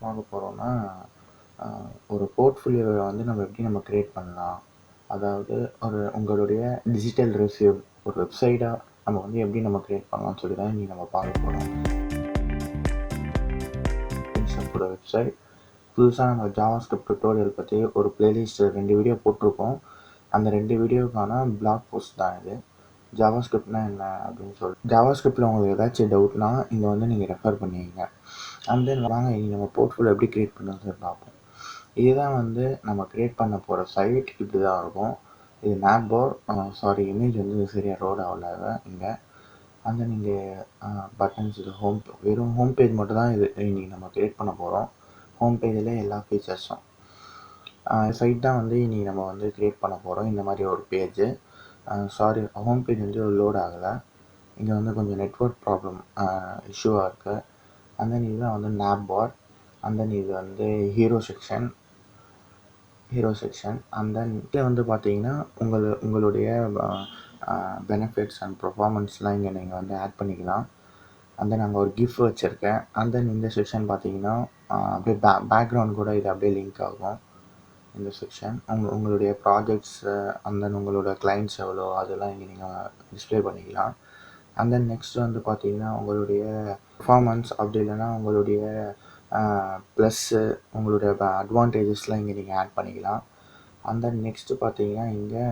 பார்க்க போகிறோம்னா ஒரு போர்ட்ஃபோலியோவை வந்து நம்ம க்ரியேட் பண்ணலாம். அதாவது உங்களுடைய டிஜிட்டல் ரெஸ்யூம் ஒரு வெப்சைட்டாக நம்ம வந்து எப்படி நம்ம க்ரியேட் பண்ணலாம்னு சொல்லி தான் இன்றைக்கி நம்ம பார்க்க போகிறோம். இன்ஸ்டாப்போட வெப்சைட் புதுசாக நம்ம ஜாவாஸ்கிரிப்ட் டுட்டோரியல் பற்றி ஒரு பிளேலிஸ்ட் 2 வீடியோ போட்டிருக்கோம். அந்த 2 வீடியோக்கான பிளாக் போஸ்ட் தான் இது. ஜாவாஸ்கிரிப்ட்னா என்ன அப்படின்னு ஜாவாஸ்கிரிப்டில் உங்களுக்கு ஏதாச்சும் டவுட்னா இங்கே வந்து நீங்கள் ரெஃபர் பண்ணிங்க. அண்ட் தென் வாங்க இனி நம்ம போர்ட்ஃபோலியோ எப்படி க்ரியேட் பண்ணுறது பார்ப்போம். இதுதான் வந்து நம்ம க்ரியேட் பண்ண போகிற சைட். இப்படி தான் இருக்கும். இது மேப் இமேஜ் வந்து சரியாக ரோட் ஆகல இங்கே. அந்த நீங்கள் பட்டன்ஸ் இது வெறும் ஹோம் பேஜ் மட்டும் தான் இது இன்றைக்கி நம்ம க்ரியேட் பண்ண போகிறோம். ஹோம் பேஜில் எல்லா ஃபீச்சர்ஸும் சைட் தான் வந்து இன்றைக்கி நம்ம வந்து க்ரியேட் பண்ண போகிறோம். இந்த மாதிரி ஒரு பேஜ் ஹோம் பேஜ் வந்து லோட் ஆகலை. இங்கே வந்து கொஞ்சம் நெட்வொர்க் ப்ராப்ளம் இஷ்யூவாக இருக்குது. அண்ட் தென் இதுதான் வந்து மேப் பார். அண்ட் தென் இது வந்து ஹீரோ செக்ஷன். அண்ட் தென் இதில் வந்து பார்த்தீங்கன்னா உங்களுடைய பெனிஃபிட்ஸ் அண்ட் பர்ஃபார்மன்ஸ்லாம் இங்கே நீங்கள் வந்து ஆட் பண்ணிக்கலாம். அண்ட் தென் அங்கே ஒரு கிஃப்ட் வச்சுருக்கேன். அண்ட் தென் இந்த செக்ஷன் பார்த்தீங்கன்னா அப்படியே பேக்ரவுண்ட் கூட இது அப்படியே லிங்க் ஆகும். இந்த செக்ஷன் உங்களுடைய ப்ராஜெக்ட்ஸு அண்ட் தென் உங்களோட கிளைண்ட்ஸ் எவ்வளோ அதெல்லாம் இங்கே நீங்கள் டிஸ்பிளே பண்ணிக்கலாம். அண்ட் தென் நெக்ஸ்ட் வந்து பார்த்தீங்கன்னா உங்களுடைய பர்ஃபார்மன்ஸ் அப்படி இல்லைன்னா உங்களுடைய ப்ளஸ்ஸு உங்களுடைய அட்வான்டேஜஸ்லாம் இங்கே நீங்கள் ஆட் பண்ணிக்கலாம். அண்ட் தென் நெக்ஸ்ட்டு பார்த்தீங்கன்னா இங்கே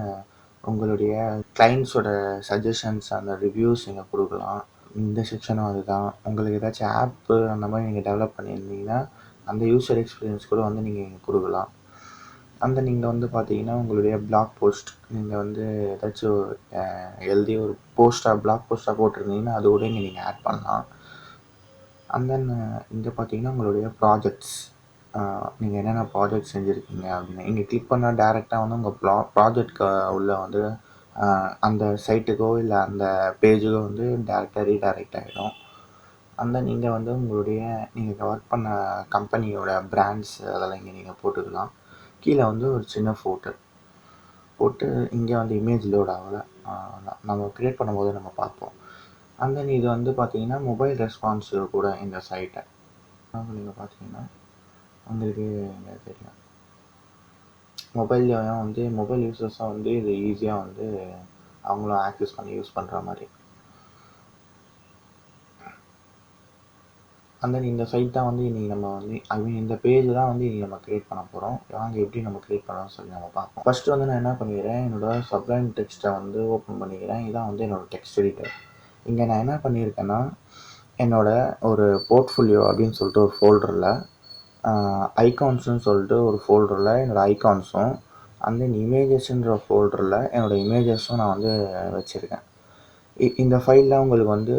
உங்களுடைய கிளைண்ட்ஸோட சஜஷன்ஸ் அந்த ரிவ்யூஸ் இங்கே கொடுக்கலாம். இந்த செக்ஷனும் அதுதான். உங்களுக்கு ஏதாச்சும் ஆப்பு அந்த மாதிரி நீங்கள் டெவலப் பண்ணியிருந்தீங்கன்னா அந்த யூசர் எக்ஸ்பீரியன்ஸ் கூட வந்து நீங்கள் இங்கே கொடுக்கலாம். அந்த நீங்கள் வந்து பார்த்தீங்கன்னா உங்களுடைய பிளாக் போஸ்ட் நீங்கள் வந்து ஏதாச்சும் எழுதி ஒரு பிளாக் போஸ்ட்டாக போட்டிருந்தீங்கன்னா அது கூட இங்கே நீங்கள் ஆட் பண்ணலாம். அண்ட் தென் இங்கே பார்த்தீங்கன்னா உங்களுடைய ப்ராஜெக்ட்ஸ் நீங்கள் என்னென்ன ப்ராஜெக்ட் செஞ்சுருக்கீங்க அப்படின்னு இங்கே கிளிக் பண்ணால் டேரெக்டாக வந்து உங்கள் ப்ராஜெக்ட்க்கு உள்ளே வந்து அந்த சைட்டுக்கோ இல்லை அந்த பேஜுக்கோ வந்து டேரெக்டாக ரீடைரக்ட் ஆகிடும். அந்த நீங்கள் வந்து உங்களுடைய நீங்கள் ஒர்க் பண்ண கம்பெனியோட பிராண்ட்ஸ் அதெல்லாம் இங்கே நீங்கள் போட்டுக்கலாம். கீழே வந்து ஒரு சின்ன ஃபோட்டோ போட்டு இங்கே வந்து இமேஜ் லோட் ஆகலை. நம்ம க்ரியேட் பண்ணும்போது நம்ம பார்ப்போம். அண்ட் தென் இது வந்து பார்த்தீங்கன்னா மொபைல் ரெஸ்பான்ஸு கூட இந்த சைட்டை நீங்கள் பார்த்தீங்கன்னா உங்களுக்கு இங்கே தெரியும். மொபைல்லையும் வந்து மொபைல் யூசர்ஸாக வந்து இது ஈஸியாக வந்து அவங்களும் ஆக்சஸ் பண்ணி யூஸ் பண்ணுற மாதிரி. அண்ட் தென் இந்த சைட் தான் வந்து இன்றைக்கி நம்ம வந்து இந்த பேஜ் தான் வந்து இன்றைக்கி நம்ம க்ரியேட் பண்ண போகிறோம். வாங்க எப்படி நம்ம க்ரியேட் பண்ணலாம்னு சொல்லி நம்ம பார்ப்போம். ஃபஸ்ட்டு வந்து நான் என்ன பண்ணிக்கிறேன், என்னோடய சப்ளைம் டெக்ஸ்ட்டை வந்து ஓப்பன் பண்ணிக்கிறேன். இதான் வந்து என்னோடய டெக்ஸ்ட் எடிட்டர். இங்கே நான் என்ன பண்ணியிருக்கேன்னா என்னோடய ஒரு போர்ட்ஃபோலியோ அப்படின்னு சொல்லிட்டு ஒரு ஃபோல்டரில் ஐகான்ஸ்னு சொல்லிட்டு ஒரு ஃபோல்டரில் என்னோடய ஐகான்ஸும் அண்ட் தென் இமேஜஸ்ன்ற ஃபோல்டரில் என்னோடய இமேஜஸும் நான் வந்து வச்சுருக்கேன். இந்த ஃபைலில் உங்களுக்கு வந்து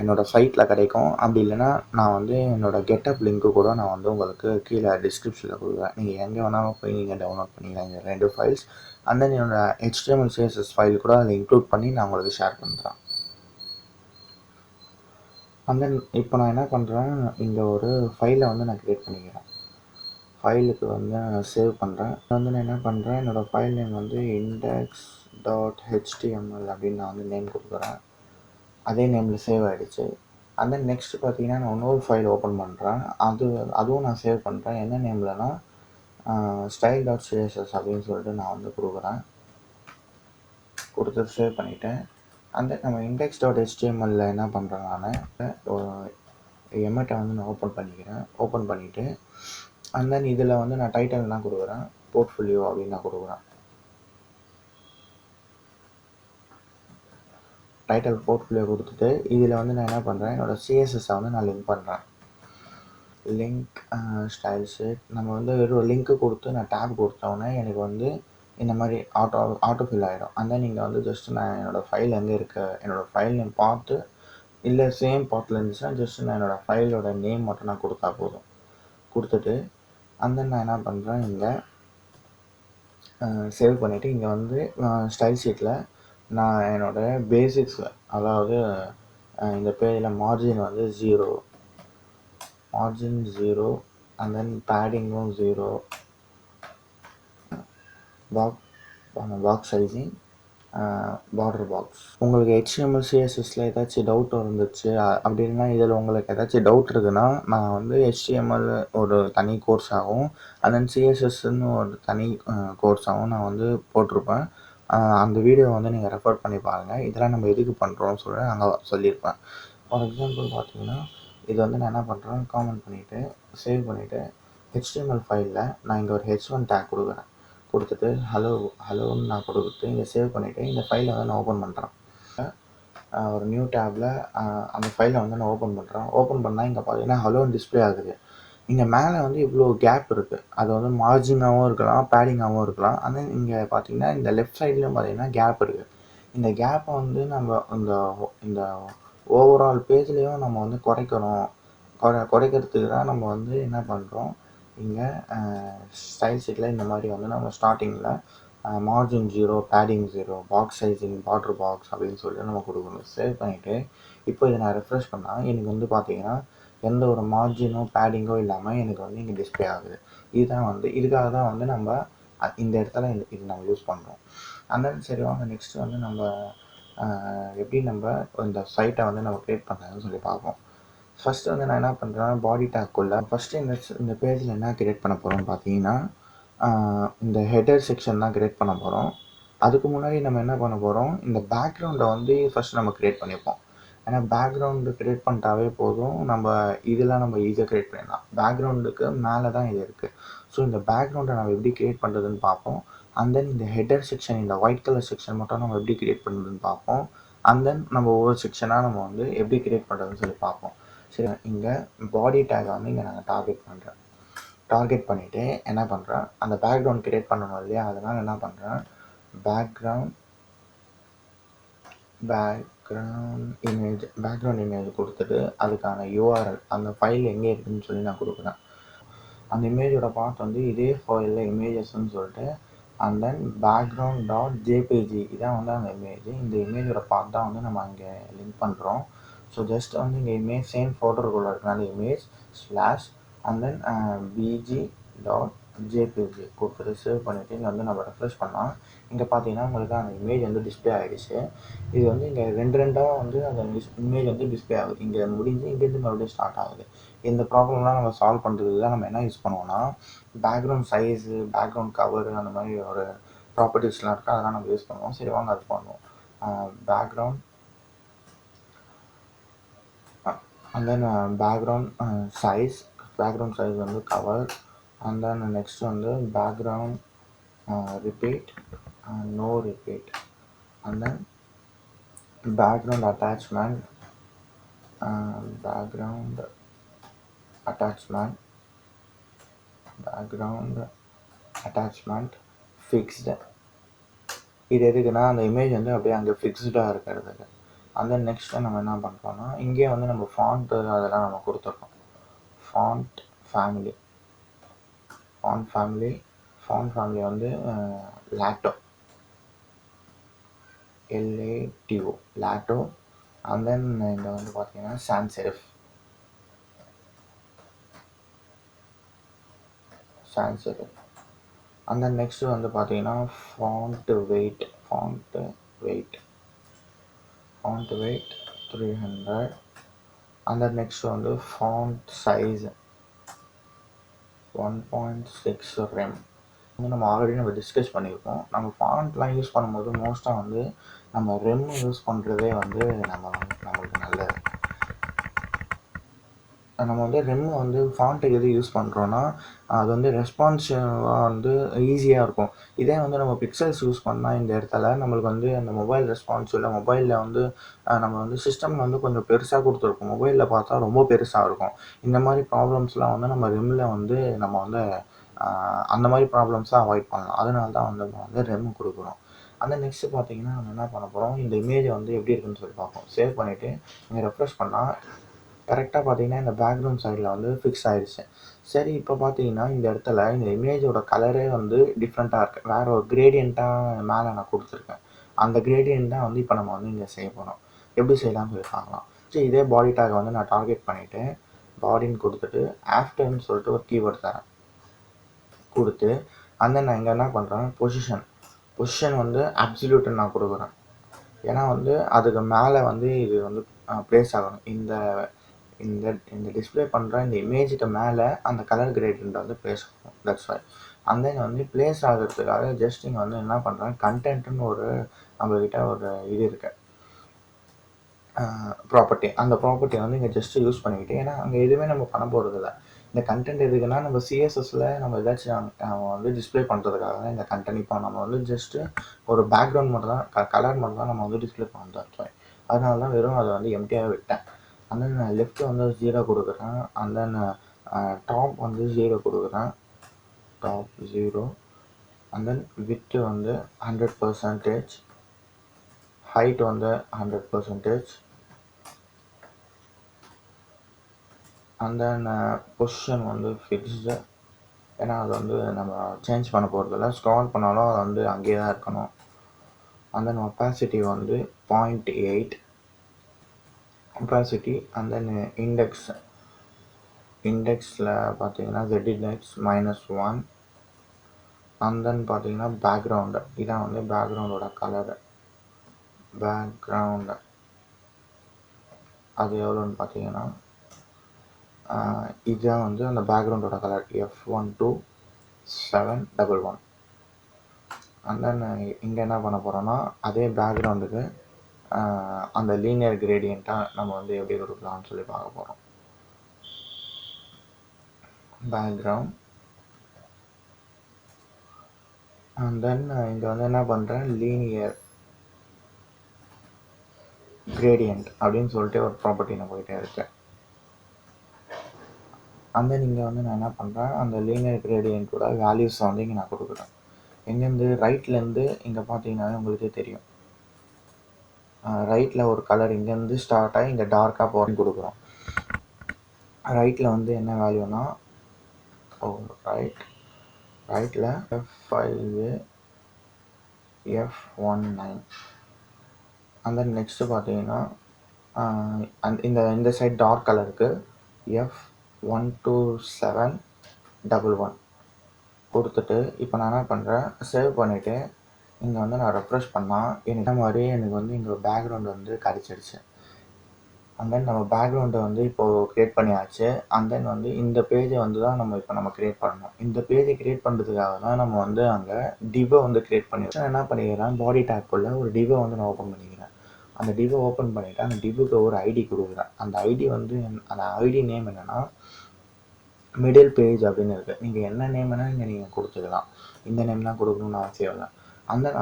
என்னோடய சைட்டில் கிடைக்கும். அப்படி இல்லைன்னா நான் வந்து என்னோடய கெட்டப் லிங்க்கு கூட நான் வந்து உங்களுக்கு கீழே டிஸ்கிரிப்ஷனில் கொடுக்குறேன். நீங்கள் எங்கே வேணாலும் போய் நீங்கள் டவுன்லோட் பண்ணிக்கலாம் இந்த 2 ஃபைல்ஸ். அண்ட் தென் என்னோடய HTML CSS ஃபைல் கூட அதில் இன்க்ளூட் பண்ணி நான் உங்களுக்கு ஷேர் பண்ணுறேன். அண்ட் தென் இப்போ நான் என்ன பண்ணுறேன், இங்கே ஒரு ஃபைலை வந்து நான் க்ரியேட் பண்ணிக்கிறேன். ஃபைலுக்கு வந்து நான் சேவ் பண்ணுறேன். வந்து நான் என்ன பண்ணுறேன், என்னோடய ஃபைல் நேம் வந்து index.html அப்படின்னு நான் வந்து நேம் கொடுக்குறேன். அதே நேமில் சேவ் ஆகிடுச்சு. அண்ட் தென் நெக்ஸ்ட்டு பார்த்தீங்கன்னா நான் இன்னொரு ஃபைல் ஓப்பன் பண்ணுறேன். அதுவும் நான் சேவ் பண்ணுறேன். என்ன நேம்லனா style.css அப்படின்னு சொல்லிட்டு நான் வந்து கொடுத்து சேவ் பண்ணிவிட்டேன். அந்த நம்ம index.html என்ன பண்ணுறேன், நான் எம்எட்டை வந்து நான் ஓப்பன் பண்ணிவிட்டு அண்ட் தென் இதில் வந்து நான் டைட்டில்லாம் கொடுக்குறேன். போர்ட்ஃபோலியோ அப்படின்னு நான் கொடுக்குறேன். டைட்டில் போர்ட்ஃபோலியோ கொடுத்துட்டு இதில் வந்து நான் என்ன பண்ணுறேன், என்னோடய சிஎஸ்எஸ்ஸை வந்து நான் லிங்க் பண்ணுறேன். லிங்க் ஸ்டைல்ஸு நம்ம வந்து வெறும் லிங்க்கு கொடுத்து நான் டேப் கொடுத்தோன்னே எனக்கு வந்து இந்த மாதிரி ஆட்டோ ஃபில் ஆகிடும். அந்த நீங்கள் வந்து ஜஸ்ட்டு நான் என்னோடய ஃபைல் எங்கே இருக்குது என்னோடய ஃபைல் நேம் பார்த்து இல்லை சேம் பார்ட்டில் இருந்துச்சுன்னா ஜஸ்ட்டு நான் என்னோடய ஃபைலோட நேம் மட்டும் நான் கொடுத்தா போதும். கொடுத்துட்டு அந்த நான் என்ன பண்ணுறேன், இங்கே சேவ் பண்ணிவிட்டு இங்கே வந்து ஸ்டைல் ஷீட்டில் நான் என்னோடய பேசிக்ஸ் அதாவது இந்த பேஜில் மார்ஜின் வந்து 0 அண்ட் தென் பேடிங்கும் 0 பாக்ஸ் சைஸிங் பார்டர் பாக்ஸ். உங்களுக்கு HTML CSSல ஏதாச்சும் டவுட் இருந்துச்சு அப்படின்னா இதில் உங்களுக்கு ஏதாச்சும் டவுட் இருக்குன்னா நான் வந்து HTML ஒரு தனி கோர்ஸாகவும் தென் சிஎஸ்எஸ்ன்னு ஒரு தனி கோர்ஸாகவும் நான் வந்து போட்டிருப்பேன். அந்த வீடியோ வந்து நீங்கள் ரெஃபர் பண்ணி பாருங்கள். இதெல்லாம் நம்ம எதுக்கு பண்ணுறோம்னு சொல்லி அங்கே சொல்லியிருப்பேன். ஃபார் எக்ஸாம்பிள் பார்த்தீங்கன்னா இது வந்து நான் என்ன பண்ணுறேன், காமெண்ட் பண்ணிவிட்டு சேவ் பண்ணிவிட்டு HTML ஃபைலில் நான் இங்கே ஒரு H1 டேக் கொடுக்குறேன். கொடுத்துட்டு ஹலோன்னு நான் கொடுத்துட்டு இங்கே சேவ் பண்ணிவிட்டு இந்த ஃபைலை வந்து நான் ஓப்பன் பண்ணுறேன். ஒரு நியூ டேப்பில் அந்த ஃபைலை வந்து நான் ஓப்பன் பண்ணுறேன். ஓப்பன் பண்ணால் இங்கே பார்த்தீங்கன்னா ஹலோன்னு டிஸ்பிளே ஆகுது. இங்கே மேலே வந்து இவ்வளோ கேப் இருக்குது. அது வந்து மார்ஜினாகவும் இருக்கலாம், பேடிங்காகவும் இருக்கலாம். ஆனால் இங்கே பார்த்தீங்கன்னா இந்த லெஃப்ட் சைட்லேயும் பார்த்தீங்கன்னா கேப் இருக்குது. இந்த கேப்பை வந்து நம்ம இந்த ஓவரால் பேஜ்லேயும் நம்ம வந்து குறைக்கிறதுக்கு தான் நம்ம வந்து என்ன பண்ணுறோம், இங்கே ஸ்டைல் ஷீட்டில் இந்த மாதிரி வந்து நம்ம ஸ்டார்டிங்கில் margin 0, padding 0, box sizing border box அப்படின்னு சொல்லிட்டு நம்ம கொடுக்கணும். சேவ் பண்ணிவிட்டு இப்போ இதை நான் ரெஃப்ரெஷ் பண்ணால் எனக்கு வந்து பார்த்தீங்கன்னா எந்த ஒரு மார்ஜினோ பேடிங்கோ இல்லாமல் எனக்கு வந்து இங்கே டிஸ்பிளே ஆகுது. இதுக்காக தான் வந்து நம்ம இந்த இடத்துல இது நம்ம யூஸ் பண்ணுறோம். அந்த சரி வாங்க நெக்ஸ்ட் வந்து நம்ம எப்படி நம்ம இந்த சைட்டை வந்து நம்ம க்ரியேட் பண்ணுறதுன்னு சொல்லி பார்ப்போம். ஃபஸ்ட்டு வந்து நான் என்ன பண்ணுறேன், பாடி டேக்குள்ளே ஃபஸ்ட்டு இந்த பேஜில் என்ன க்ரியேட் பண்ண போகிறோம்னு பார்த்தீங்கன்னா இந்த ஹெடர் செக்ஷன் தான் க்ரியேட் பண்ண போகிறோம். அதுக்கு முன்னாடி நம்ம என்ன பண்ண போகிறோம், இந்த பேக்ரவுண்டை வந்து ஃபஸ்ட் நம்ம க்ரியேட் பண்ணிப்போம். ஏன்னா பேக்ரவுண்டு க்ரியேட் பண்ணிட்டாவே போதும், நம்ம இதெல்லாம் நம்ம ஈஸியாக க்ரியேட் பண்ணிடலாம். பேக்ரவுண்டுக்கு மேலே தான் இது இருக்குது. ஸோ இந்த பேக்ரவுண்டை நம்ம எப்படி க்ரியேட் பண்ணுறதுன்னு பார்ப்போம். அண்ட் தென் இந்த ஹெடர் செக்ஷன், இந்த ஒயிட் கலர் செக்ஷன் மட்டும் நம்ம எப்படி க்ரியேட் பண்ணுறதுன்னு பார்ப்போம். அண்ட் தென் நம்ம ஒவ்வொரு செக்ஷனாக நம்ம வந்து எப்படி க்ரியேட் பண்ணுறதுன்னு சொல்லி பார்ப்போம். சரி, இங்கே பாடி டேக்கை வந்து இங்கே நாங்கள் டார்கெட் பண்ணிவிட்டு என்ன பண்ணுறேன், அந்த பேக்ரவுண்ட் க்ரியேட் பண்ணணும் இல்லையா, அதனால் என்ன பண்ணுறேன், பேக்ரவுண்ட் இமேஜ் கொடுத்துட்டு அதுக்கான URL அந்த ஃபைல் எங்கே இருக்குதுன்னு சொல்லி நான் கொடுக்குறேன். அந்த இமேஜோட பார்ட் வந்து இதே ஃபைலில் இமேஜஸ்ன்னு சொல்லிட்டு அண்ட் தென் background.jpg இதான் வந்து அந்த இமேஜ். இந்த இமேஜோட பார்ட் தான் வந்து நம்ம அங்கே லிங்க் பண்ணுறோம். ஸோ ஜஸ்ட் வந்து இங்கே இமேஜ் சேம் ஃபோல்டருக்குள்ள இருக்கனால image slash and then bg.jpg கொடுத்துட்டு சேவ் பண்ணிவிட்டு இங்கே வந்து நம்ம ரெஃப்ரெஷ் பண்ணால் இங்கே பார்த்தீங்கன்னா உங்களுக்கு அந்த இமேஜ் வந்து டிஸ்பிளே ஆகிடுச்சு. இது வந்து இங்கே ரெண்டாக வந்து அந்த இமேஜ் வந்து டிஸ்பிளே ஆகுது. இங்கே முடிஞ்சு இங்கேருந்து மறுபடியும் ஸ்டார்ட் ஆகுது. இந்த ப்ராப்ளம்லாம் நம்ம சால்வ் பண்ணுறதுக்கு தான் நம்ம என்ன யூஸ் பண்ணுவோம்னா, பேக்ரவுண்ட் சைஸு, பேக்ரவுண்ட் கவரு அந்த மாதிரி ஒரு ப்ராப்பர்ட்டிஸ்லாம் இருக்குது, அதெல்லாம் நம்ம யூஸ் பண்ணுவோம். சரி வாங்க அது பண்ணுவோம். Background and then background size வந்து கவர் அண்ட் தென் நெக்ஸ்ட் வந்து background repeat no repeat and then background attachment fixed. இது எதுக்குன்னா அந்த இமேஜ் வந்து அப்படியே அங்கே ஃபிக்ஸ்டாக இருக்கிறதுக்கு. அந்த நெக்ஸ்ட்டு நம்ம என்ன பண்ணுறோம்னா, இங்கே வந்து நம்ம ஃபாண்ட்டு அதெல்லாம் நம்ம கொடுத்துருக்கோம். ஃபாண்ட் ஃபேமிலி வந்து லாட்டோ லாட்டோ அண்ட் தென் இங்கே வந்து பார்த்தீங்கன்னா sans serif and then next வந்து பார்த்தீங்கன்னா font weight 300 and then next வந்து ஃபாண்ட் சைஸ் 1.6 ரெம் வந்து நம்ம ஆல்ரெடி டிஸ்கஸ் பண்ணியிருக்கோம். நம்ம ஃபாண்ட்லாம் யூஸ் பண்ணும்போது மோஸ்ட்டாக வந்து நம்ம ரெம் யூஸ் பண்ணுறதே வந்து நம்மளுக்கு நல்லது. நம்ம வந்து ரெம் வந்து ஃபாண்ட்டுக்கு எது யூஸ் பண்ணுறோன்னா அது வந்து ரெஸ்பான்சிவாக வந்து ஈஸியாக இருக்கும். இதே வந்து நம்ம பிக்சல்ஸ் யூஸ் பண்ணால் இந்த இடத்துல நம்மளுக்கு வந்து அந்த மொபைல் ரெஸ்பான்ஸ் இல்லை, மொபைலில் வந்து நம்ம வந்து சிஸ்டம் வந்து கொஞ்சம் பெருசாக கொடுத்துருக்கோம், மொபைலில் பார்த்தா ரொம்ப பெருசாக இருக்கும். இந்த மாதிரி ப்ராப்ளம்ஸ்லாம் வந்து நம்ம ரெம்மில் வந்து நம்ம வந்து அந்த மாதிரி ப்ராப்ளம்ஸை அவாய்ட் பண்ணலாம். அதனால தான் வந்து நம்ம வந்து ரெம் கொடுக்குறோம். அந்த நெக்ஸ்ட்டு பார்த்தீங்கன்னா நம்ம என்ன பண்ண போகிறோம், இந்த இமேஜை வந்து எப்படி இருக்குன்னு சொல்லி பார்ப்போம். சேவ் பண்ணிவிட்டு நீங்கள் ரெஃப்ரெஷ் பண்ணால் கரெக்டாக பார்த்தீங்கன்னா இந்த பேக்ரவுண்ட் சைடில் வந்து ஃபிக்ஸ் ஆகிடுச்சு. சரி, இப்போ பார்த்தீங்கன்னா இந்த இடத்துல இந்த இமேஜோட கலரே வந்து டிஃப்ரெண்ட்டாக இருக்குது. வேறு ஒரு கிரேடியண்ட்டாக மேலே நான் கொடுத்துருக்கேன். அந்த கிரேடியண்ட் தான் வந்து இப்போ நம்ம வந்து இங்கே செய்ய போகிறோம். எப்படி செய்யலாம்னு சொல்லி பார்க்கலாம். சரி, இதே பாடி டேக்கை வந்து நான் டார்கெட் பண்ணிவிட்டு பாடின்னு கொடுத்துட்டு ஆஃப்டர்னு சொல்லிட்டு ஒரு கீவேர்ட் தரேன் கொடுத்து அந்த நான் இங்கே என்ன பண்ணுறேன், பொசிஷன் வந்து அப்சல்யூட்னு நான் கொடுக்குறேன். ஏன்னா வந்து அதுக்கு மேலே வந்து இது வந்து ப்ளேஸ் ஆகணும். இந்த இந்த இந்த டிஸ்பிளே பண்ணுற இந்த இமேஜுக்கு மேலே அந்த கலர் கிரேடியன்ட் வந்து ப்ளேஸ் ஆகும். That's why. அந்த வந்து ப்ளேஸ் ஆகிறதுக்காக ஜஸ்ட் இங்கே வந்து என்ன பண்ணுறேன், கண்டென்ட்னு ஒரு நம்மக்கிட்ட ஒரு இது இருக்கு, ப்ராப்பர்ட்டி. அந்த ப்ராப்பர்ட்டியை வந்து இங்கே ஜஸ்ட்டு யூஸ் பண்ணிக்கிட்டு, ஏன்னா அங்கே எதுவுமே நம்ம பண்ண போகிறதில்ல. இந்த கண்டென்ட் எதுக்குன்னா நம்ம சிஎஸ்எஸ்ல நம்ம ஏதாச்சும் நம்ம வந்து டிஸ்பிளே பண்ணுறதுக்காக தான் இந்த கண்டென்ட். இப்போ நம்ம வந்து ஜஸ்ட்டு ஒரு பேக்ரவுண்ட் மட்டும் தான், கலர் மட்டும் தான் நம்ம வந்து டிஸ்பிளே பண்ணுறோம். அதனால தான் வெறும் அதை வந்து எம்டியாக விட்டேன். அண்ட் தென் லெஃப்ட் வந்து 0 கொடுக்குறேன். அண்ட் தென் டாப் வந்து 0 கொடுக்குறேன், டாப் 0. அண்ட் தென் வித்து வந்து 100%, ஹைட் வந்து 100%. அண்ட் தென் பொசிஷன் வந்து ஃபிக்ஸ்டு, ஏன்னா அது வந்து நம்ம சேஞ்ச் பண்ண போகிறதில்ல. ஸ்க்ரால் பண்ணாலும் அது வந்து அங்கேயே தான் இருக்கணும். அண்ட் தென் ஒப்பாசிட்டி வந்து 0.8 ஒப்பாசிட்டி. அண்ட் தென் இண்டெக்ஸில் பார்த்தீங்கன்னா ZIndex -1. அண்ட் தென் பார்த்தீங்கன்னா பேக்ரவுண்டு, இதான் வந்து பேக்ரவுண்டோட கலரு. பேக்ரவுண்டு அது எவ்வளோன்னு பார்த்தீங்கன்னா இதுதான் வந்து அந்த பேக்ரவுண்டோட கலர், F12711. அண்ட் தென் இங்கே என்ன பண்ண போகிறோன்னா அதே பேக்ரவுண்டுக்கு அந்த லீனியர் கிரேடியண்ட்டாக நம்ம வந்து எப்படி கொடுக்கலாம்னு சொல்லி பார்க்க போகிறோம். பேக்ரவுண்ட். அண்ட் தென் இங்கே வந்து என்ன பண்ணுறேன், லீனியர் கிரேடியண்ட் அப்படின்னு சொல்லிட்டு ஒரு ப்ராப்பர்ட்டி நான் போயிட்டே இருக்கேன். அண்ட் தென் இங்கே வந்து நான் என்ன பண்ணுறேன், அந்த லீனியர் கிரேடியண்ட்டோட வேல்யூஸை வந்து இங்கே நான் கொடுக்குறேன். எங்கேருந்து, ரைட்லேருந்து இங்கே பார்த்தீங்கன்னாவே உங்களுக்கே தெரியும். ரைட்டில் ஒரு கலர் இங்கேருந்து ஸ்டார்ட் ஆகி இங்கே டார்க்காக போகிறேன்னு கொடுக்குறோம். ரைட்டில் வந்து என்ன வேல்யூனா, ரைட்டில் F5 F19. அந்த நெக்ஸ்ட்டு பார்த்தீங்கன்னா இந்த சைட் டார்க் கலருக்கு F12711 கொடுத்துட்டு, இப்போ நான் என்ன பண்ணுறேன், சேவ் பண்ணிவிட்டு இங்கே வந்து நான் ரெஃப்ரெஷ் பண்ணால் எனக்கு மாதிரி எனக்கு வந்து இங்கே பேக்ரவுண்ட் வந்து கிடச்சிடுச்சு. அண்ட் தென் நம்ம பேக்ரவுண்டை வந்து இப்போது க்ரியேட் பண்ணியாச்சு. அண்ட் தென் வந்து இந்த பேஜை வந்து தான் நம்ம க்ரியேட் பண்ணணும். இந்த பேஜை க்ரியேட் பண்ணுறதுக்காக தான் நம்ம வந்து அங்கே டிவை வந்து க்ரியேட் பண்ணிடுறோம். என்ன பண்ணிக்கிறேன், பாடி டேக்குள்ளே ஒரு டிவை வந்து நான் ஓப்பன் பண்ணிக்கிறேன். அந்த டிவை ஓப்பன் பண்ணிவிட்டு அந்த டிவுக்கு ஒரு ஐடி கொடுக்குறேன். அந்த ஐடி வந்து அந்த ஐடி நேம் என்னென்னா மிடில் பேஜ் அப்படின்னு இருக்குது. நீங்கள் என்ன நேம் வேணால் இங்கே நீங்கள் கொடுத்துக்கலாம். இந்த நேம் தான் கொடுக்கணும்னு அவசியம் இல்லை.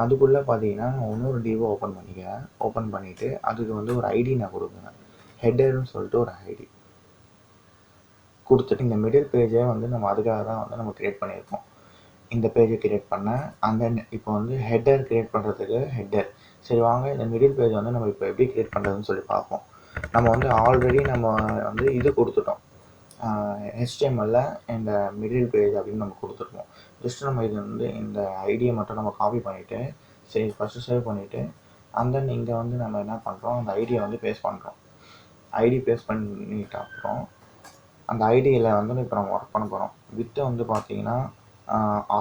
அதுக்குள்ளே பார்த்தீங்கன்னா நான் இன்னொரு டிவை ஓப்பன் பண்ணிக்கிறேன். ஓப்பன் பண்ணிவிட்டு அதுக்கு வந்து ஒரு ஐடி நான் கொடுக்குறேன். ஹெட்டர்னு சொல்லிட்டு ஒரு ஐடி கொடுத்துட்டு, இந்த மிடில் பேஜை வந்து நம்ம அதுக்காக தான் வந்து நம்ம க்ரியேட் பண்ணியிருக்கோம். இந்த பேஜை க்ரியேட் பண்ணேன். அண்ட் தென் இப்போ வந்து ஹெட்டர் க்ரியேட் பண்ணுறதுக்கு ஹெட்டர். சரி வாங்க, இந்த மிடில் பேஜ் வந்து நம்ம இப்போ எப்படி க்ரியேட் பண்ணுறதுன்னு சொல்லி பார்ப்போம். நம்ம வந்து ஆல்ரெடி நம்ம வந்து இது கொடுத்துட்டோம், HTML இந்த மிடில் பேஜ் அப்படின்னு நம்ம கொடுத்துருக்கோம். ஜஸ்ட் நம்ம இது வந்து இந்த ஐடியை மட்டும் நம்ம காப்பி பண்ணிவிட்டு சரி ஃபஸ்ட்டு சேவ் பண்ணிவிட்டு அண்ட் தென் இங்கே வந்து நம்ம என்ன பண்ணுறோம், அந்த ஐடியை வந்து பேஸ்ட் பண்ணுறோம். ஐடி பேஸ்ட் பண்ணிட்ட அப்புறம் அந்த ஐடியில் வந்து இப்போ நம்ம ஒர்க் பண்ண போகிறோம். வித்து வந்து பார்த்தீங்கன்னா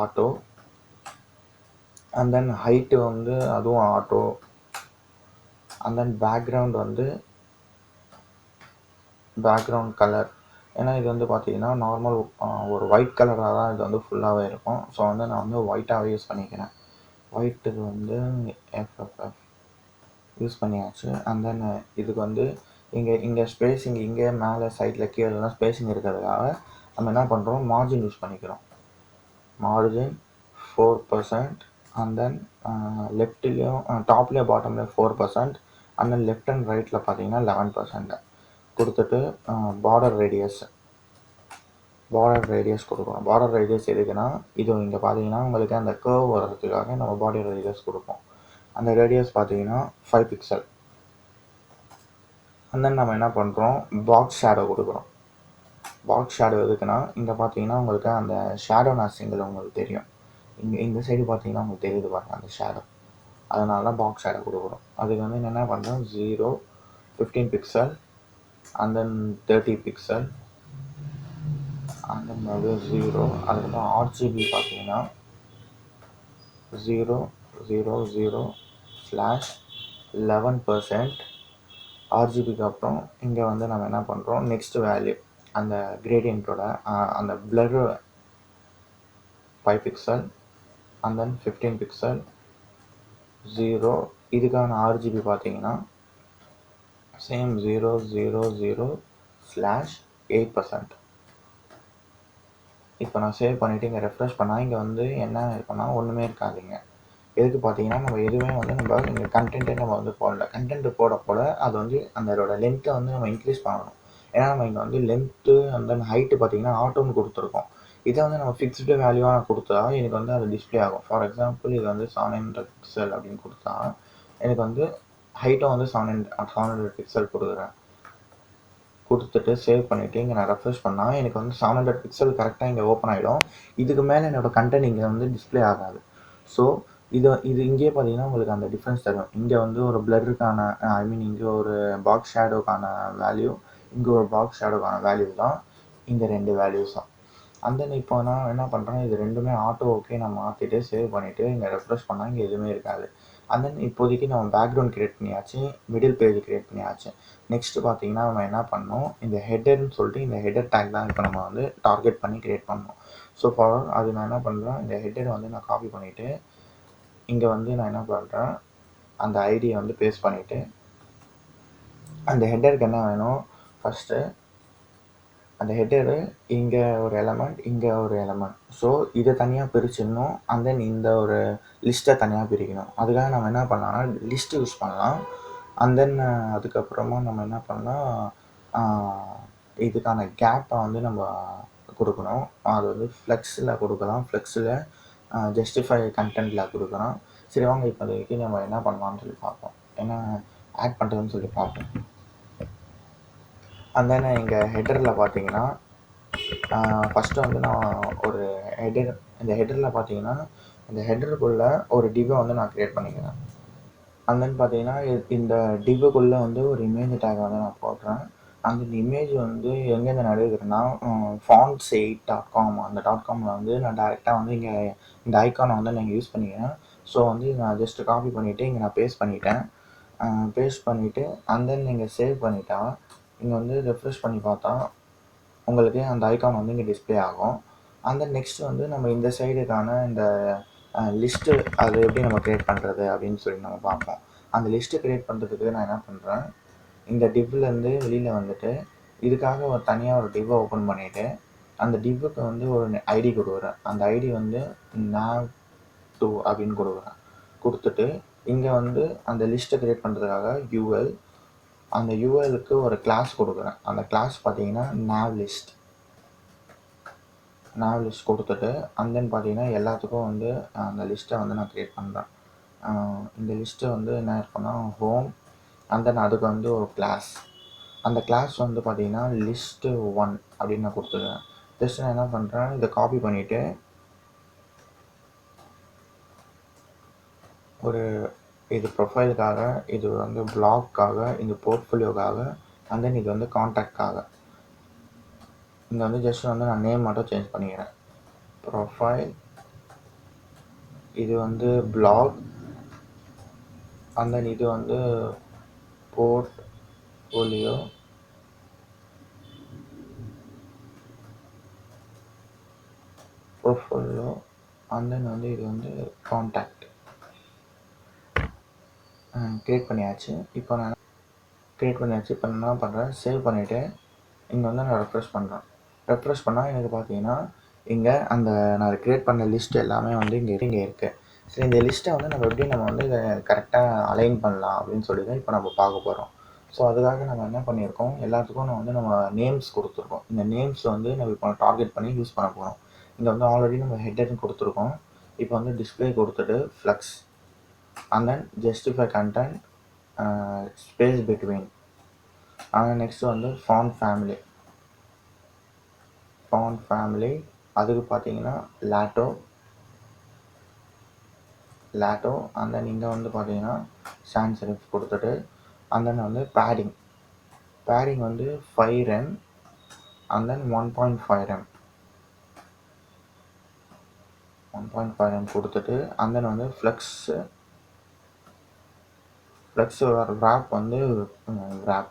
ஆட்டோ. அண்ட் தென் ஹைட்டு வந்து அதுவும் ஆட்டோ. அண்ட் தென் பேக்ரவுண்ட் வந்து பேக்ரவுண்ட் கலர், ஏன்னா இது வந்து பார்த்தீங்கன்னா நார்மல் ஒரு ஒயிட் கலராக தான் இது வந்து ஃபுல்லாகவே இருக்கும். ஸோ வந்து நான் வந்து ஒயிட்டாகவே யூஸ் பண்ணிக்கிறேன். ஒயிட்டுக்கு வந்து FFF யூஸ் பண்ணியாச்சு. அண்ட் தென் இதுக்கு வந்து இங்கே ஸ்பேஸிங் இங்கே மேலே சைடில் கீழெல்லாம் ஸ்பேஸிங் இருக்கிறதுக்காக நம்ம என்ன பண்ணுறோம், மார்ஜின் யூஸ் பண்ணிக்கிறோம். மார்ஜின் 4%. அண்ட் தென் லெஃப்ட்லேயும் டாப்லேயும் பாட்டம்லேயும் 4%. அண்ட் தென் லெஃப்ட் அண்ட் ரைட்டில் பார்த்தீங்கன்னா 11% கொடுத்துட்டு பார்டர் ரேடியஸ் கொடுக்கணும். பார்டர் ரேடியஸ் எதுக்குன்னா, இது இங்கே பார்த்தீங்கன்னா உங்களுக்கு அந்த கர்வ் வர்றதுக்காக நம்ம பார்டர் ரேடியஸ் கொடுப்போம். அந்த ரேடியஸ் பார்த்தீங்கன்னா 5 பிக்சல். அண்ட் தென் நம்ம என்ன பண்ணுறோம், பாக்ஸ் ஷேடோ கொடுக்குறோம். பாக்ஸ் ஷேடோ எதுக்குன்னா, இங்கே பார்த்தீங்கன்னா உங்களுக்கு அந்த ஷேடோ நாசிங்கில் உங்களுக்கு தெரியும். இந்த சைடு பார்த்தீங்கன்னா உங்களுக்கு தெரியுது பாருங்கள் அந்த ஷேடோ, அதனால தான் பாக்ஸ் ஷேடோ கொடுக்குறோம். அதுக்கு வந்து என்ன பண்ணுறோம், 0 15 pixel and then 30 pixel and then 0. அதுக்கப்புறம் RGB பார்த்தீங்கன்னா 0 0.000/11%. ஆர்ஜிபிக்கு அப்புறம் இங்கே வந்து நம்ம என்ன பண்ணுறோம், நெக்ஸ்ட் வேல்யூ அந்த கிரேடியன்ட்டோட அந்த blur 5 pixel and then 15 pixel 0. இதுக்கான ஆர்ஜிபி பார்த்தீங்கன்னா சேம் 0.000/8%. இப்போ நான் சேவ் பண்ணிவிட்டு இங்கே ரெஃப்ரெஷ் பண்ணால் இங்கே வந்து என்ன இருக்குன்னா ஒன்றுமே இருக்காதுங்க. எதுக்கு பார்த்தீங்கன்னா நம்ம எதுவுமே வந்து நம்ம இங்கே கண்டென்ட்டே நம்ம வந்து போடல. கண்டென்ட் போட போட அது வந்து அதோட லென்த்தை வந்து நம்ம இன்க்ரீஸ் பண்ணணும். ஏன்னா நம்ம இங்கே வந்து லென்த்து அண்ட் தென் ஹைட்டு பார்த்தீங்கன்னா ஆட்டோன்னு கொடுத்துருக்கோம். இதை வந்து நம்ம ஃபிக்ஸ்டு வேல்யூவாக கொடுத்தா எனக்கு வந்து அது டிஸ்பிளே ஆகும். ஃபார் எக்ஸாம்பிள் இது வந்து 700 பிக்சல் அப்படின்னு கொடுத்தா எனக்கு வந்து ஹைட்டும் வந்து 700 பிக்சல் கொடுத்துட்டு சேவ் பண்ணிவிட்டு இங்கே நான் ரெஃப்ரெஷ் பண்ணால் எனக்கு வந்து 700 பிக்சல் கரெக்டாக இங்கே ஓப்பன் ஆகிடும். இதுக்கு மேலே என்னோடய கண்டென்ட் இங்கே வந்து டிஸ்பிளே ஆகாது. ஸோ இது இங்கேயே பார்த்தீங்கன்னா உங்களுக்கு அந்த டிஃப்ரென்ஸ் தரும். இங்கே வந்து ஒரு பிளருக்கான இங்கே ஒரு பாக்ஸ் ஷேடோக்கான வேல்யூ, இங்கே ஒரு பாக்ஸ் ஷேடோக்கான வேல்யூ தான் இந்த 2 வேல்யூஸ் தான். அண்ட் தென் இப்போ நான் என்ன பண்ணுறேன், இது ரெண்டுமே ஆட்டோ ஓகே நான் மாற்றிட்டு சேவ் பண்ணிவிட்டு இங்கே ரெஃப்ரெஷ் பண்ணால் இங்கே எதுவுமே இருக்காது. அண்ட் தென் இப்போதைக்கு நம்ம பேக்ரவுண்ட் க்ரியேட் பண்ணியாச்சு, மிடில் பேஜ் க்ரியேட் பண்ணியாச்சு. நெக்ஸ்ட்டு பார்த்தீங்கன்னா நம்ம என்ன பண்ணோம், இந்த ஹெட்டர்னு சொல்லிட்டு இந்த ஹெட்டர் டேக் தான் இப்போ நம்ம வந்து டார்கெட் பண்ணி க்ரியேட் பண்ணோம். ஸோ ஃபார் அது நான் என்ன பண்ணுறேன், இந்த ஹெட்டரை வந்து நான் காப்பி பண்ணிவிட்டு இங்கே வந்து நான் என்ன பண்ணுறேன், அந்த ஐடியை வந்து பேஸ்ட் பண்ணிவிட்டு அந்த ஹெட்டருக்கு என்ன வேணும், ஃபஸ்ட்டு அந்த ஹெட்டரு இங்கே ஒரு எலமெண்ட், இங்கே ஒரு எலமெண்ட். ஸோ இதை தனியாக பிரிச்சிடணும். அண்ட் தென் இந்த ஒரு லிஸ்ட்டை தனியாக பிரிக்கணும். அதுக்காக நம்ம என்ன பண்ணலாம்னா லிஸ்ட்டு யூஸ் பண்ணலாம். அண்ட் தென் அதுக்கப்புறமா நம்ம என்ன பண்ணலாம், இதுக்கான கேப்பை வந்து நம்ம கொடுக்கணும். அது வந்து ஃப்ளெக்ஸில் கொடுக்கலாம், ஃப்ளெக்ஸில் ஜஸ்டிஃபை கண்டென்ட்டில் கொடுக்கலாம். சரி வாங்க இப்போ அதுக்கு நம்ம என்ன பண்ணலாம்னு சொல்லி பார்ப்போம், என்ன ஆட் பண்ணுறதுன்னு சொல்லி பார்ப்போம். அண்ட் தென் இங்கே ஹெட்டரில் பார்த்தீங்கன்னா ஃபஸ்ட்டு வந்து நான் ஒரு இந்த ஹெட்டரில் பார்த்தீங்கன்னா இந்த ஹெட்டருக்குள்ளே ஒரு டிவ்வை வந்து நான் க்ரியேட் பண்ணிக்கிறேன். அண்ட் தென் பார்த்தீங்கன்னா இந்த டிவ்வுக்குள்ளே வந்து ஒரு இமேஜ் டேக் வந்து நான் போடுறேன். அந்த இமேஜ் வந்து எங்கேருந்து நடுவுக்குறேன்னா fonts8.com அந்த .comல வந்து நான் டேரெக்டாக வந்து இங்கே இந்த ஐக்கானை வந்து நான் யூஸ் பண்ணிக்கிறேன். ஸோ வந்து நான் ஜஸ்ட்டு காப்பி பண்ணிவிட்டு இங்கே நான் பேஸ்ட் பண்ணிவிட்டேன். பேஸ்ட் பண்ணிவிட்டு அண்ட் தென் நீங்கள் சேவ் பண்ணிட்டா இங்கே வந்து ரெஃப்ரெஷ் பண்ணி பார்த்தா உங்களுக்கு அந்த ஐக்கான் வந்து இங்கே டிஸ்பிளே ஆகும். அந்த நெக்ஸ்ட்டு வந்து நம்ம இந்த சைடுக்கான இந்த லிஸ்ட்டு அது எப்படி நம்ம க்ரியேட் பண்ணுறது அப்படின்னு சொல்லி நம்ம பார்ப்போம். அந்த லிஸ்ட்டு க்ரியேட் பண்ணுறதுக்கு நான் என்ன பண்ணுறேன், இந்த டிவ்லேருந்து வெளியில் வந்துட்டு இதுக்காக ஒரு தனியாக ஒரு டிவ்வை ஓப்பன் பண்ணிவிட்டு அந்த டிவ்வுக்கு வந்து ஒரு ஐடி கொடுக்குறேன். அந்த ஐடி வந்து nav2 அப்படின்னு கொடுத்துட்டு இங்கே வந்து அந்த லிஸ்ட்டை க்ரியேட் பண்ணுறதுக்காக UL, அந்த ULக்கு ஒரு கிளாஸ் கொடுக்குறேன். அந்த கிளாஸ் பார்த்தீங்கன்னா nav லிஸ்ட் கொடுத்துட்டு அண்ட் தென் பார்த்தீங்கன்னா எல்லாத்துக்கும் வந்து அந்த லிஸ்ட்டை வந்து நான் க்ரியேட் பண்ணுறேன். இந்த லிஸ்ட்டை வந்து என்ன இருக்குன்னா ஹோம் அண்ட் தென் அதுக்கு வந்து ஒரு கிளாஸ், அந்த கிளாஸ் வந்து பார்த்தீங்கன்னா list1 அப்படின்னு நான் கொடுத்துருக்கேன். ஜஸ்ட் நான் என்ன பண்ணுறேன், இதை காப்பி பண்ணிவிட்டு ஒரு இது ப்ரொஃபைலுக்காக, இது வந்து பிளாக்காக, இது போர்ட்ஃபோலியோக்காக அண்ட் தென் இது வந்து கான்டாக்ட்காக இங்கே வந்து ஜஸ்ட் வந்து நான் நேம் மட்டும் சேஞ்ச் பண்ணிக்கிறேன். ப்ரொஃபைல், இது வந்து பிளாக் அண்ட் தென் இது வந்து போர்ட்ஃபோலியோ அண்ட் தென் வந்து இது வந்து கான்டாக்ட் க்ரியேட் பண்ணியாச்சு. இப்போ நான் என்ன பண்ணுறேன், சேவ் பண்ணிவிட்டு இங்கே வந்து நான் ரெஃப்ரெஷ் பண்ணுறேன். ரெஃப்ரெஷ் பண்ணால் எனக்கு பார்த்தீங்கன்னா இங்கே அந்த நான் க்ரியேட் பண்ண லிஸ்ட் எல்லாமே வந்து இங்கே இருக்குது. சரி இந்த லிஸ்ட்டை வந்து நம்ம எப்படி நம்ம வந்து இதை கரெக்டாக அலைன் பண்ணலாம் அப்படின்னு சொல்லி தான் இப்போ நம்ம பார்க்க போகிறோம். ஸோ அதுக்காக நம்ம என்ன பண்ணியிருக்கோம், எல்லாத்துக்கும் நம்ம நேம்ஸ் கொடுத்துருக்கோம். இந்த நேம்ஸ் வந்து நம்ம இப்போ டார்கெட் பண்ணி யூஸ் பண்ண போகிறோம். இங்கே வந்து ஆல்ரெடி நம்ம ஹெட்டர்னு கொடுத்துருக்கோம். இப்போ வந்து டிஸ்பிளே கொடுத்துட்டு flex and then justify content space between and next வந்து ஃபாண்ட் ஃபேமிலி அதுக்கு பார்த்தீங்கன்னா லாட்டோ அண்ட் தென் இங்கே வந்து பார்த்தீங்கன்னா சான்ஸ் செரிஃப் கொடுத்துட்டு அண்ட் தென் வந்து பேடிங் வந்து 5 rem and then 1.5 rem 1.5 rem கொடுத்துட்டு and then வந்து ஃப்ளெக்ஸு wrap வந்து wrap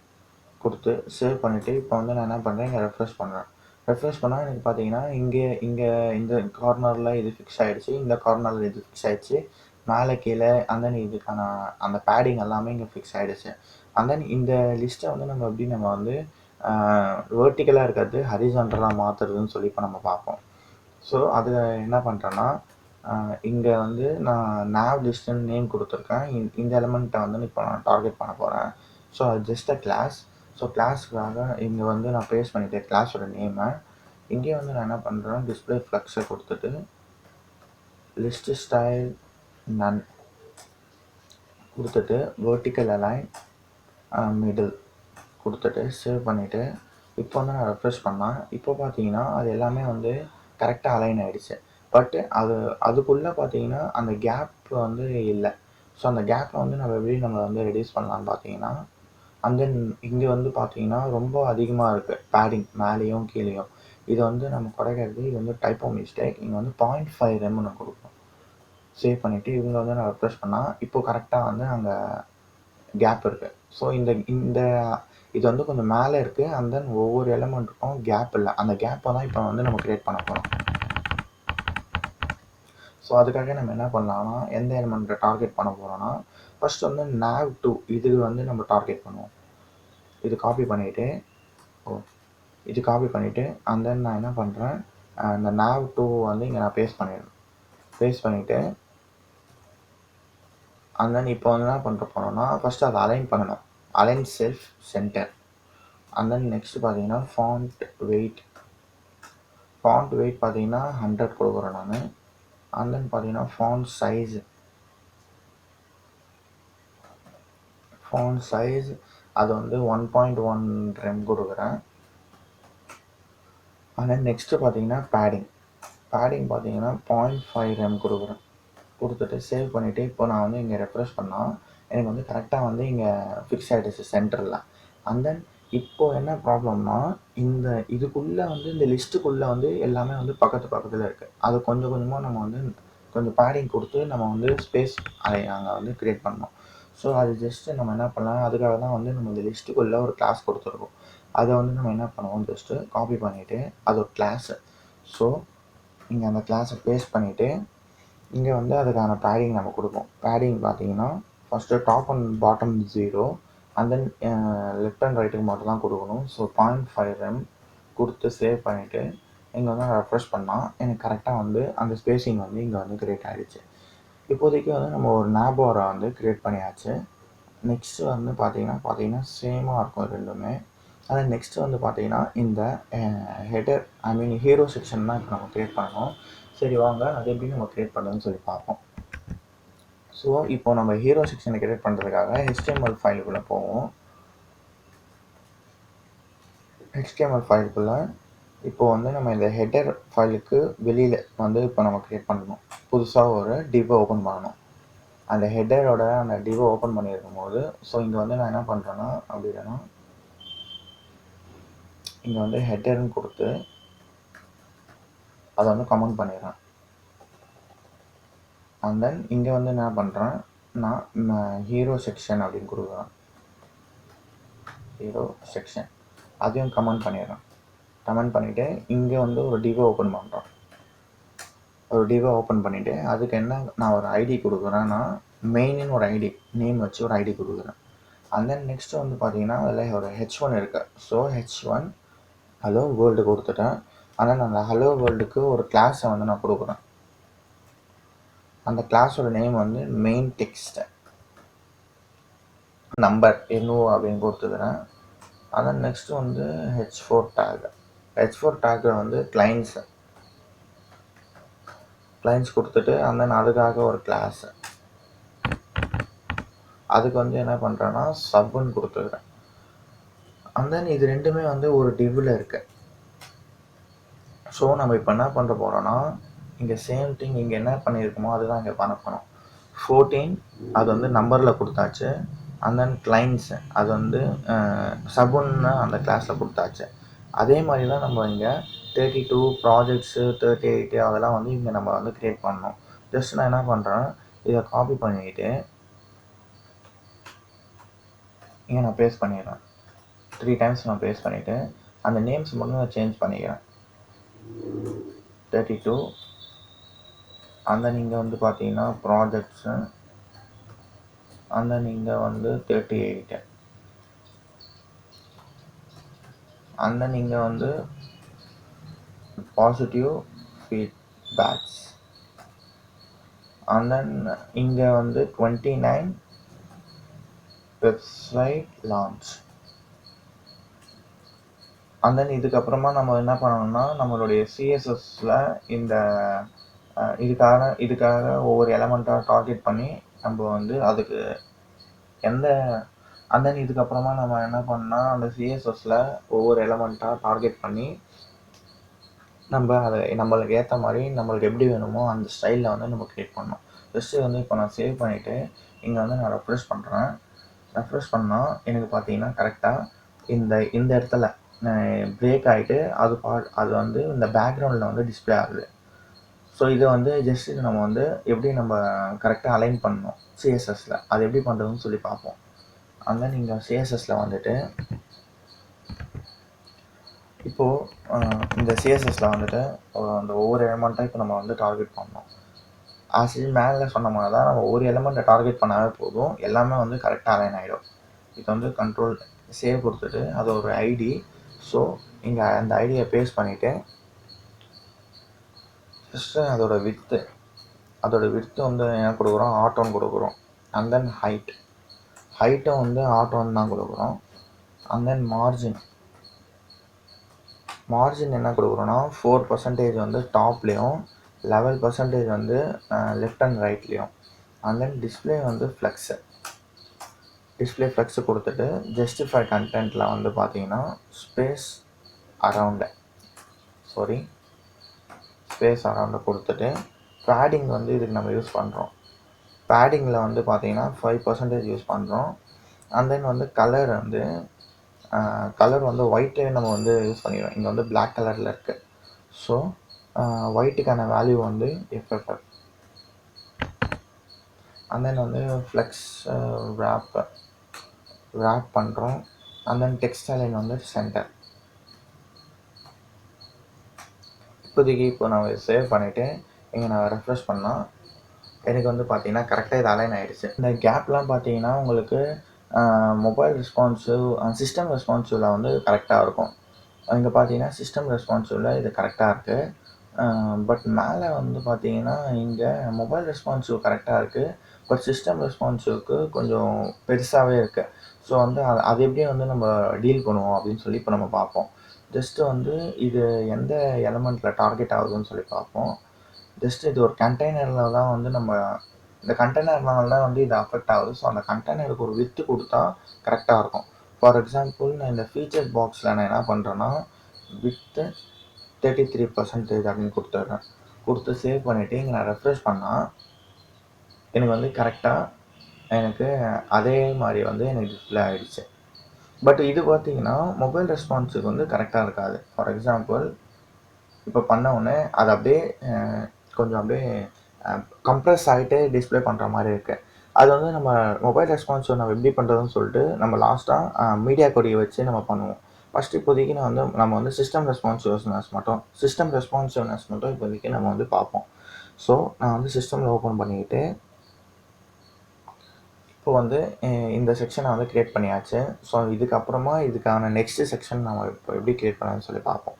கொடுத்து சேவ் பண்ணிவிட்டு இப்போ வந்து நான் என்ன பண்ணுறேன், இங்கே ரெஃப்ரெஷ் பண்ணுறேன். ரெஃப்ரெஷ் பண்ணால் எனக்கு பார்த்தீங்கன்னா இங்கே இந்த கார்னரில் இது ஃபிக்ஸ் ஆகிடுச்சு, இந்த கார்னரில் இது ஃபிக்ஸ் ஆகிடுச்சு, மேலே கீழே and then இதுக்கான அந்த பேடிங் எல்லாமே இங்கே ஃபிக்ஸ் ஆகிடுச்சு. and then இந்த லிஸ்ட்டை வந்து நம்ம வந்து வெர்டிக்கலாக இருக்கிறது ஹரிசாண்டலாக மாற்றுறதுன்னு சொல்லி இப்போ நம்ம பார்ப்போம். ஸோ அது என்ன பண்ணுறேன்னா, இங்கே வந்து நான் nav லிஸ்ட்டுன்னு நேம் கொடுத்துருக்கேன். இந்த எலிமெண்ட்டை வந்து இப்போ நான் டார்கெட் பண்ண போகிறேன். ஸோ அது ஜஸ்ட் அ கிளாஸ். ஸோ கிளாஸுக்காக இங்கே வந்து நான் பேஸ்ட் பண்ணிவிட்டேன் கிளாஸோட நேமை. இங்கே வந்து நான் என்ன பண்ணுறேன், டிஸ்பிளே ஃப்ளக்ஸை கொடுத்துட்டு லிஸ்ட் ஸ்டைல் நன் கொடுத்துட்டு வெர்டிக்கல் அலைன் மிடில் கொடுத்துட்டு சேவ் பண்ணிவிட்டு இப்போ வந்து நான் ரெஃப்ரெஷ் பண்ணேன். இப்போ பார்த்தீங்கன்னா அது எல்லாமே வந்து கரெக்டாக அலைன் ஆகிடுச்சு. பட்டு அதுக்குள்ளே பார்த்தீங்கன்னா அந்த கேப் வந்து இல்லை. ஸோ அந்த கேப்பை வந்து நம்ம வந்து ரெடியூஸ் பண்ணலான்னு பார்த்தீங்கன்னா, அண்ட் தென் இங்கே வந்து பார்த்தீங்கன்னா ரொம்ப அதிகமாக இருக்குது பேடிங் மேலேயும் கீழேயும். இது வந்து நம்ம குறைக்கிறது, இது வந்து டைப்போ மிஸ்டேக். இங்கே வந்து 0.5 rem நான் கொடுப்போம். சேவ் பண்ணிவிட்டு இவங்க வந்து நான் ரெஃப்ரெஷ் பண்ணால் இப்போ கரெக்டாக வந்து அங்கே கேப் இருக்குது. ஸோ இந்த இது வந்து கொஞ்சம் மேலே இருக்குது அண்ட் தென் ஒவ்வொரு எலிமெண்ட்டுக்கும் கேப் இல்லை. அந்த கேப்பை தான் இப்போ வந்து நம்ம க்ரியேட் பண்ண போகிறோம். ஸோ அதுக்காக நம்ம என்ன பண்ணலாம்னா, எந்த எலிமெண்ட்டை டார்கெட் பண்ண போகிறோன்னா, ஃபஸ்ட் வந்து nav2 இது வந்து நம்ம டார்கெட் பண்ணுவோம். இது காப்பி பண்ணிவிட்டு அண்ட் தென் நான் என்ன பண்ணுறேன், இந்த nav2 வந்து இங்கே நான் பேஸ்ட் பண்ணிவிட்டு அண்ட் தென் இப்போ வந்து என்ன பண்ணுற போகிறோன்னா, ஃபஸ்ட்டு அதை அலைன் பண்ணணும். Align self centre and then next பார்த்தீங்கன்னா ஃபாண்ட் வெயிட் பார்த்தீங்கன்னா 100 கொடுக்குறேன் நான். அண்ட் தென் பார்த்தீங்கன்னா ஃபாண்ட் சைஸ் அது வந்து 1.1 rem கொடுக்குறேன். அண்ட் தென் நெக்ஸ்ட்டு பார்த்தீங்கன்னா பேடிங் பார்த்தீங்கன்னா 0.5 rem கொடுத்துட்டு சேவ் பண்ணிவிட்டு இப்போ நான் வந்து இங்கே ரெஃப்ரெஷ் பண்ணால் எனக்கு வந்து கரெக்டாக வந்து இங்கே ஃபிக்ஸ் ஆகிடுச்சு சென்டரில். அண்ட் தென் இப்போது என்ன ப்ராப்ளம்னா, இதுக்குள்ளே வந்து இந்த லிஸ்ட்டுக்குள்ளே வந்து எல்லாமே வந்து பக்கத்தில் இருக்குது. அது கொஞ்சம் கொஞ்சமாக நம்ம வந்து கொஞ்சம் பேடிங் கொடுத்து நம்ம வந்து ஸ்பேஸ் அதை நாங்கள் வந்து க்ரியேட் பண்ணோம். ஸோ அது ஜஸ்ட்டு நம்ம என்ன பண்ணலாம், அதுக்காக தான் வந்து நம்ம இந்த லிஸ்ட்டுக்குள்ளே ஒரு கிளாஸ் கொடுத்துருக்கோம். அதை வந்து நம்ம என்ன பண்ணுவோம், ஜஸ்ட்டு காப்பி பண்ணிவிட்டு அது ஒரு கிளாஸு. ஸோ இங்கே அந்த கிளாஸை பேஸ்ட் பண்ணிவிட்டு இங்கே வந்து அதுக்கான பேடிங் நம்ம கொடுப்போம். பேடிங் பார்த்தீங்கன்னா first top and bottom 0 and then left and ரைட்டுக்கு மட்டும் தான் கொடுக்கணும். ஸோ 0.5 rem கொடுத்து சேவ் பண்ணிவிட்டு இங்கே வந்து ரெஃப்ரெஷ் பண்ணால் எனக்கு கரெக்டாக வந்து அந்த ஸ்பேஸிங் வந்து இங்கே வந்து க்ரியேட் ஆகிடுச்சு. இப்போதைக்கு வந்து நம்ம ஒரு நாபோரை வந்து க்ரியேட் பண்ணியாச்சு. நெக்ஸ்ட்டு வந்து பார்த்தீங்கன்னா சேமாக இருக்கும் ரெண்டுமே. அது நெக்ஸ்ட்டு வந்து பார்த்தீங்கன்னா இந்த ஹெடர் ஹீரோ செக்ஷன் தான் இப்போ நம்ம க்ரியேட் பண்ணணும். சரி வாங்க அது எப்படி நம்ம க்ரியேட் பண்ணுறதுன்னு சொல்லி பார்ப்போம். ஸோ இப்போ நம்ம ஹீரோ செக்ஷனை க்ரியேட் பண்ணுறதுக்காக HTML ஃபைலுக்குள்ளே போவோம். HTML ஃபைலுக்குள்ளே இப்போ வந்து நம்ம இந்த ஹெடர் ஃபைலுக்கு வெளியில் வந்து இப்போ நம்ம க்ரியேட் பண்ணணும். புதுசாக ஒரு டிவை ஓப்பன் பண்ணணும். அந்த ஹெடரோட அந்த டிவை ஓப்பன் பண்ணியிருக்கும் போது ஸோ இங்கே வந்து நான் என்ன பண்ணுறேன்னா, அப்படி இல்லைன்னா இங்கே வந்து ஹெடர்னு கொடுத்து அதை வந்து கமெண்ட் பண்ணிடுறேன். அண்ட் தென் இங்கே வந்து என்ன பண்ணுறேன், நான் ஹீரோ செக்ஷன் அப்படின்னு கொடுக்குறேன். ஹீரோ செக்ஷன் அதையும் கமெண்ட் பண்ணிவிட்டு இங்கே வந்து ஒரு டிவை ஓப்பன் பண்ணுறேன். ஒரு டிவை ஓப்பன் பண்ணிவிட்டு அதுக்கு என்ன நான் ஒரு ஐடி கொடுக்குறேன்னா, மெயின்னு ஒரு ஐடி நேம் வச்சு ஒரு ஐடி கொடுக்குறேன். அண்ட் தென் நெக்ஸ்ட்டு வந்து பார்த்தீங்கன்னா அதில் ஒரு H1 இருக்குது. ஸோ H1 ஹலோ வேர்ல்டு கொடுத்துட்டேன். ஆனால் அந்த ஹலோ வேர்ல்டுக்கு ஒரு கிளாஸை வந்து நான் கொடுக்குறேன். அந்த கிளாஸோட நேம் வந்து மெயின் டெக்ஸ்ட் நம்பர் என்னோ அப்படின்னு கொடுத்துக்கிறேன். அதான் நெக்ஸ்ட்டு வந்து H4 டேக்கில் வந்து கிளைண்ட்ஸ் கொடுத்துட்டு அண்ட் தென் அதுக்காக ஒரு கிளாஸு அதுக்கு வந்து என்ன பண்ணுறேன்னா சப்புன்னு கொடுத்துக்கிறேன். அண்ட் தென் இது ரெண்டுமே வந்து ஒரு டிவ்வில் இருக்குது. ஸோ நம்ம இப்போ என்ன பண்ணுற போகிறோன்னா, இங்கே சேம் திங் இங்கே என்ன பண்ணியிருக்கோமோ அதுதான் இங்கே பண்ண போகிறோம். 14 அது வந்து நம்பரில் கொடுத்தாச்சு. அண்ட் தென் கிளைண்ட்ஸு அது வந்து சப்புன்னு அந்த கிளாஸில் கொடுத்தாச்சு. அதே மாதிரி தான் நம்ம இங்கே 32 ப்ராஜெக்ட்ஸு 38 அதெல்லாம் வந்து இங்கே நம்ம வந்து க்ரியேட் பண்ணணும். ஜஸ்ட் நான் என்ன பண்ணுறேன், இதை காப்பி பண்ணிக்கிட்டு இங்கே நான் பேஸ்ட் பண்ணிடுறேன். 3 டைம்ஸ் நான் பேஸ்ட் பண்ணிவிட்டு அந்த நேம்ஸ் மட்டும் நான் சேஞ்ச் பண்ணிக்கிறேன். 32 அந்த நீங்கள் வந்து பார்த்தீங்கன்னா ப்ராஜெக்ட்ஸு அந்த நீங்கள் வந்து 38 அந்த நீங்கள் வந்து பாசிட்டிவ் ஃபீட்பேக்ஸ் and then இங்கே வந்து 29 வெப்சைட் லான்ச் and then இதுக்கப்புறமா நம்ம என்ன பண்ணணும்னா நம்மளுடைய சிஎஸ்எஸ்ல இந்த இதுக்காக ஒவ்வொரு எலமெண்ட்டாக டார்கெட் பண்ணி நம்ம வந்து அதுக்கு எந்த and then இதுக்கப்புறமா நம்ம என்ன பண்ணால் அந்த சிஎஸ்எஸ்ல ஒவ்வொரு எலமெண்ட்டாக டார்கெட் பண்ணி நம்ம அதை நம்மளுக்கு ஏற்ற மாதிரி நம்மளுக்கு எப்படி வேணுமோ அந்த ஸ்டைலில் வந்து நம்ம க்ரியேட் பண்ணோம். ஜஸ்ட்டு வந்து இப்போ நான் சேவ் பண்ணிவிட்டு இங்கே வந்து நான் ரெஃப்ரெஷ் பண்ணுறேன். ரெஃப்ரெஷ் பண்ணால் எனக்கு பார்த்தீங்கன்னா கரெக்டாக இந்த இடத்துல பிரேக் ஆகிட்டு அது வந்து இந்த பேக்ரவுண்டில் வந்து டிஸ்பிளே ஆகுது. ஸோ இதை வந்து ஜஸ்ட்டு நம்ம வந்து எப்படி நம்ம கரெக்டாக அலைன் பண்ணணும் சிஎஸ்எஸ்ல அது எப்படி பண்ணுறதுன்னு சொல்லி பார்ப்போம். அந்த நீங்கள் சிஎஸ்எஸ்ல வந்துட்டு இப்போது இந்த சிஎஸ்எஸ்ல வந்துட்டு அந்த ஒவ்வொரு எலமெண்ட்டாக இப்போ நம்ம வந்து டார்கெட் பண்ணோம். ஆக்சுவலி மேலே சொன்ன மாதிரி தான் நம்ம ஒரு எலமெண்ட்டை டார்கெட் பண்ணாவே போதும், எல்லாமே வந்து கரெக்டாக அலைன் ஆகிடும். இது வந்து கண்ட்ரோல் சேவ் கொடுத்துட்டு அது ஒரு ஐடி. ஸோ இங்கே அந்த ஐடியை பேஸ்ட் பண்ணிவிட்டு ஜஸ்ட்டு அதோட விட்த்து வந்து என்ன கொடுக்குறோம், ஆட்டோன்னு கொடுக்குறோம். அண்ட் தென் ஹைட்டும் வந்து ஆட்டோன்னு தான் கொடுக்குறோம். அண்ட் தென் மார்ஜின் என்ன கொடுக்குறோன்னா 4% வந்து டாப்லேயும் 11% வந்து லெஃப்ட் அண்ட் ரைட்லேயும். அண்ட் தென் டிஸ்பிளே வந்து டிஸ்பிளே ஃப்ளெக்ஸு கொடுத்துட்டு ஜஸ்டிஃபை கண்டென்ட்டில் வந்து பார்த்தீங்கன்னா ஸ்பேஸ் அரவுண்டு கொடுத்துட்டு பேடிங் வந்து இதுக்கு நம்ம யூஸ் பண்ணுறோம். பேடிங்கில் வந்து பார்த்தீங்கன்னா 5% யூஸ் பண்ணுறோம். அண்ட் தென் வந்து கலர் வந்து ஒயிட்டே நம்ம வந்து யூஸ் பண்ணிடுவோம். இங்கே வந்து பிளாக் கலரில் இருக்குது. ஸோ ஒயிட்டுக்கான வேல்யூ வந்து FFF. அண்ட் தென் வந்து ஃப்ளெக்ஸ் wrap பண்ணுறோம். அண்ட் தென் டெக்ஸ்ட் அலைன் வந்து சென்டர். இப்போதைக்கு நான் சேவ் பண்ணிவிட்டு இங்கே நான் ரெஃப்ரெஷ் பண்ணால் எனக்கு வந்து பார்த்தீங்கன்னா கரெக்டாக இது அலைன் ஆகிடுச்சு. இந்த கேப்லாம் பார்த்தீங்கன்னா உங்களுக்கு மொபைல் ரெஸ்பான்சிவ் சிஸ்டம் ரெஸ்பான்சிவில் வந்து கரெக்டாக இருக்கும். இங்கே பார்த்தீங்கன்னா சிஸ்டம் ரெஸ்பான்சிவில் இது கரெக்டாக இருக்குது. பட் மேலே வந்து பார்த்தீங்கன்னா இங்கே மொபைல் ரெஸ்பான்சிவ் கரெக்டாக இருக்குது, பட் சிஸ்டம் ரெஸ்பான்சிவ்க்கு கொஞ்சம் பெருசாகவே இருக்குது. ஸோ வந்து அது எப்படி வந்து நம்ம டீல் பண்ணுவோம் அப்படின்னு சொல்லி இப்போ நம்ம பார்ப்போம். ஜஸ்ட்டு வந்து இது எந்த எலமெண்ட்டில் டார்கெட் ஆகுதுன்னு சொல்லி பார்ப்போம். ஜஸ்ட் இது ஒரு கண்டெய்னரில் தான் வந்து நம்ம இந்த கண்டெய்னர்னால தான் வந்து இது அஃபெக்ட் ஆகுது. ஸோ அந்த கண்டெய்னருக்கு ஒரு வித்து கொடுத்தா கரெக்டாக இருக்கும். ஃபார் எக்ஸாம்பிள் நான் இந்த ஃபீச்சர் பாக்ஸில் நான் என்ன பண்ணுறேன்னா வித்து 33% அப்படின்னு கொடுத்து சேவ் பண்ணிவிட்டு இங்கே நான் ரெஃப்ரெஷ் பண்ணால் எனக்கு வந்து கரெக்டாக எனக்கு அதே மாதிரி வந்து எனக்கு டிஸ்பிளே ஆகிடுச்சு. பட் இது பார்த்தீங்கன்னா மொபைல் ரெஸ்பான்ஸுக்கு வந்து கரெக்டாக இருக்காது. ஃபார் எக்ஸாம்பிள் இப்போ பண்ண உடனே அது அப்படியே கொஞ்சம் அப்படியே கம்ப்ரெஸ் ஆகிட்டே டிஸ்பிளே பண்ணுற மாதிரி இருக்குது. அது வந்து நம்ம மொபைல் ரெஸ்பான்ஸை நம்ம எப்படி பண்ணுறதுன்னு சொல்லிட்டு நம்ம லாஸ்ட்டாக மீடியா கொடியை வச்சு நம்ம பண்ணுவோம். ஃபஸ்ட்டு இப்போதைக்கு நம்ம வந்து சிஸ்டம் ரெஸ்பான்சிவ்னஸ் மட்டும் இப்போதைக்கு நம்ம வந்து பார்ப்போம். ஸோ நான் வந்து சிஸ்டமில் ஓப்பன் பண்ணிக்கிட்டு இப்போ வந்து இந்த செக்ஷனை வந்து க்ரியேட் பண்ணியாச்சு. ஸோ இதுக்கப்புறமா இதுக்கான நெக்ஸ்ட்டு செக்ஷன் நம்ம இப்போ எப்படி க்ரியேட் பண்ணலாம்னு சொல்லி பார்ப்போம்.